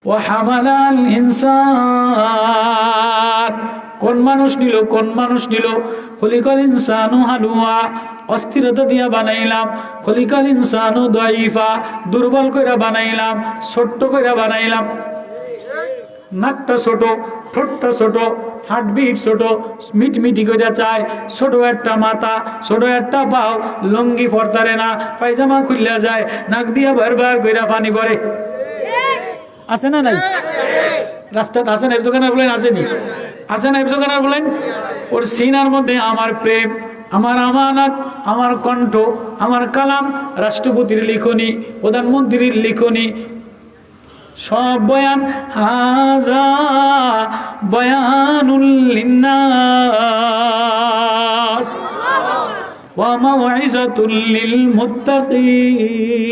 ওয়া হামালাল ইনসান, কোন মানুষ নিল খলিকাল ইনসানু হালুয়া, অস্থিরতা দিয়া বানাইলাম। খলিকাল ইনসানু দাইফা, দুর্বল কইরা বানাইলাম, ছোট্ট কইরা বানাইলাম। নাকটা ছোট, ঠোঁটটা ছোট, হার্টবিট ছোট, মিটমিটি কইরা চায়, ছোট একটা মাথা, ছোট একটা পাও, লঙ্গি পরতারে না, পায়জামা খুললা যায়, নাক দিয়া বারবার কইরা পানি পড়ে। আছে না নাই? রাস্তাতে আছেন এফজোখানার বলেন, আসেনি? আছে না এফজোখানার বলেন? ওর সিনার মধ্যে আমার প্রেম, আমার আমানত, আমার কণ্ঠ, আমার কালাম, রাষ্ট্রপতির লিখনি, প্রধানমন্ত্রীর লিখনি, সব বয়ান। হাজা বয়ানুল লিন্নাস ওয়া মাউইজাতুল লিল মুত্তাকিন।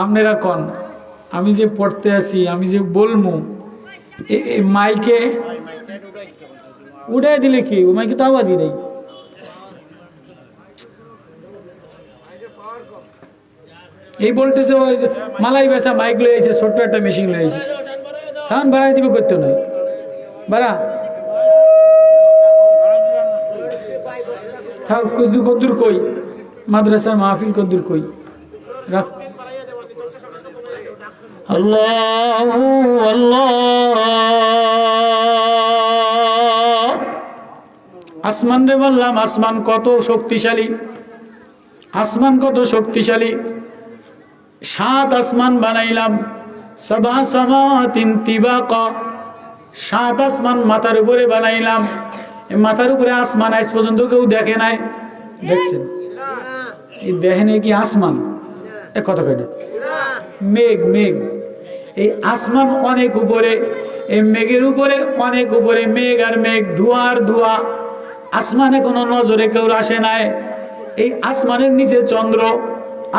আপনারা কোন, আমি যে পড়তে আছি, আমি যে বলমু, মাইকে উড়াই দিলে কি? ও মাইকে তো আওয়াজই নেই। এই বলতেছে মালাই বেচা মাইক লয়েছে, ছোট্ট একটা মেশিন লয়েছে, খান বাড়াই দিবে, করতে নয় বাড়া থাক। কদ্দুর কই মাদ্রাসার মাহফিল, কদ্দুর কই রাখ। আল্লাহু আল্লাহ। আসমান রে বললাম, আসমান কত শক্তিশালী, আসমান কত শক্তিশালী। 7 আসমান বানাইলাম, সাবা সামাওয়াতিন তিবাকা, 7 আসমান মাথার উপরে বানাইলাম। মাথার উপরে আসমান আজ পর্যন্ত কেউ দেখে নাই। দেখছেন? এই দেখেন কি আসমান? এক কথা কয় না, মেঘ, মেঘ। এই আসমান অনেক উপরে, এই মেঘের উপরে অনেক উপরে, মেঘ আর মেঘ, ধোঁয়া আর ধোঁয়া। আসমানে কোনো নজরে কেউ আসে নাই। এই আসমানের নিচে চন্দ্র,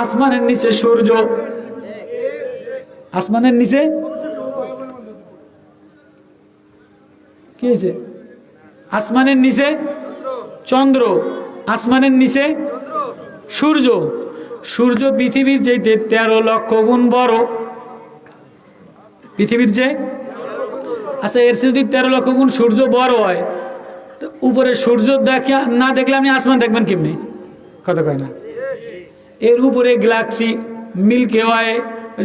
আসমানের নিচে সূর্য, আসমানের নিচে কি হয়েছে? আসমানের নিচে চন্দ্র, আসমানের নিচে সূর্য। সূর্য পৃথিবীর চাইতে 13 লক্ষ গুণ বড়, পৃথিবীর চেয়ে। আচ্ছা, এর যদি 13 লক্ষ গুণ সূর্য বড় হয়, তো উপরে সূর্য দেখা না দেখলে আপনি আসমান দেখবেন কেমনি? কথা কয় না। এর উপরে গ্যালাক্সি, মিল্কি ওয়ে,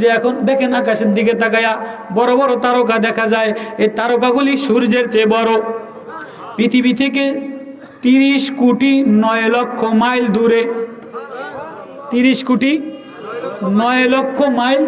যে এখন দেখেন আকাশের দিকে তাকায়া বড় বড় তারকা দেখা যায়। এই তারকাগুলি সূর্যের চেয়ে বড়। পৃথিবী থেকে 30 কোটি 9 লক্ষ মাইল দূরে, 30 কোটি 9 লক্ষ মাইল